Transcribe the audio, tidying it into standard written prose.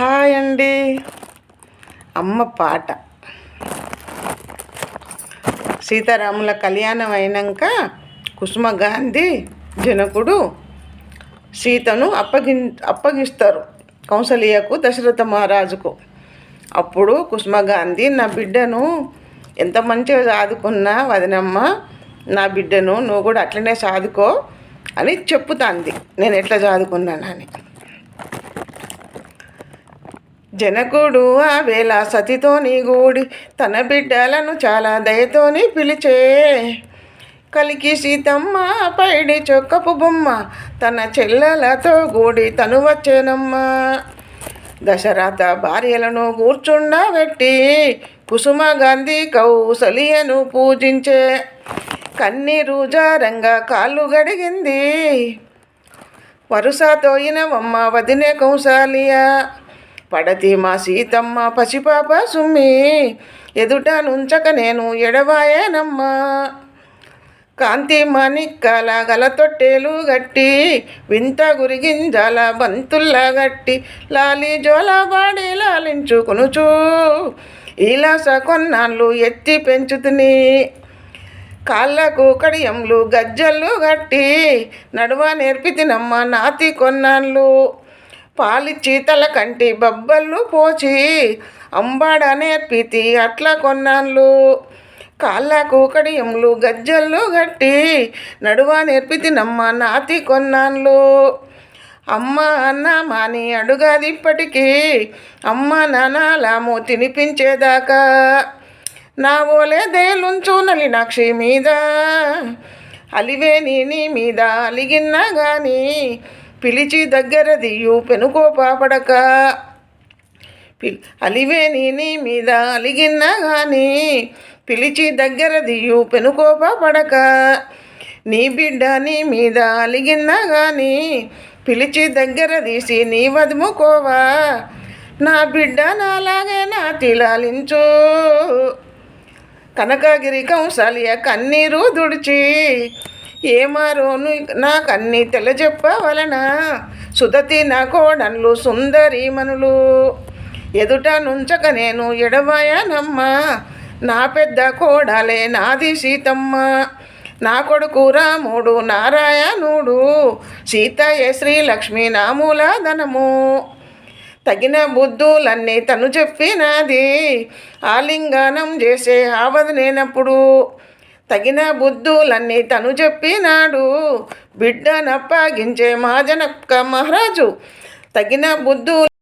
Hi అండి. అమ్మ పాట. సీతారాముల కళ్యాణం అయినాక కుసుమ గాంధీ జనకుడు సీతను అప్పగిస్తారు కౌసల్యకు, దశరథ మహారాజుకు. అప్పుడు కుసుమ గాంధీ, నా బిడ్డను ఎంత మంచిగా సాదుకున్నా వదినమ్మ, నా బిడ్డను నువ్వు కూడా అట్లనే సాదుకో అని చెప్పుతాంది, నేను ఎట్లా సాదుకున్నానని. జనకుడు ఆ వేళ సతితోని గూడి తన బిడ్డలను చాలా దయతోని పిలిచే. కలికి సీతమ్మ పైడి చొక్కపు బొమ్మ తన చెల్లెలతో గూడి తను వచ్చేనమ్మా. దశరథ భార్యలను కూర్చుండబెట్టి కుసుమ గాంధీ కౌసల్యను పూజించే. కన్నీరు జారంగా కాళ్ళు గడిగింది, వరుసతో ఇనవమ్మ వదినే కౌసల్య. పడతి మా సీతమ్మ పసిపాప సుమ్మి ఎదుట నుంచక నేను ఎడవాయేనమ్మా. కాంతి మాణిక్కాల గల తొట్టేలు గట్టి వింత గురిగింజాల బంతుల్లా గట్టి లాలి జోలబాడి లాలించుకొనుచు ఈలాస కొన్నాళ్ళు ఎత్తి పెంచుతుని. కాళ్ళకు కడియంలు గజ్జలు గట్టి నడువ నేర్పితినమ్మ నాతి కొన్నాళ్ళు. పాలిచ్చి తల కంటి బబ్బళ్ళు పోచి అంబాడ నేర్పితి అట్లా కొన్నాళ్ళు. కాళ్ళకు కడియంలు గజ్జలు గట్టి నడువ నేర్పితినమ్మ నాతి కొన్నాళ్ళు. అమ్మ అన్న మాని అడుగదిప్పటికీ అమ్మ నానాలాము తినిపించేదాకా. నా ఓలే దేలుంచు నలినాక్షి మీద అలివే నీ మీద అలిగిన్నా గాని పిలిచి దగ్గర దియ్యు పెనుకోపడక. అలివే నీ మీద అలిగిన్నా గాని పిలిచి దగ్గర దియ్యు పెనుకోపడక. నీ బిడ్డ నీ మీద అలిగిన్నా గాని పిలిచి దగ్గర తీసి నీ వదుముకోవా. నా బిడ్డ నాలాగే నాతి లాలించు. కనకగిరి కౌసల్య కన్నీరు దుడిచి ఏమారోను నా కన్నీ తెలజెప్పవలన. సుదతి నా కోడన్లు సుందరీమణులు ఎదుట నుంచక నేను ఎడవాయనమ్మా. నా పెద్ద కోడలే నాది సీతమ్మ, నా కొడుకు రాముడు నారాయణుడు, సీతయే శ్రీలక్ష్మి నా మూలధనము. తగిన బుద్ధులన్నీ తను చెప్పినది, ఆలింగనం చేసే ఆవదనేనప్పుడు. తగిన బుద్ధులన్నీ తను చెప్పినాడు, బిడ్డనప్పగించే మహాజనక మహారాజు. తగిన బుద్ధు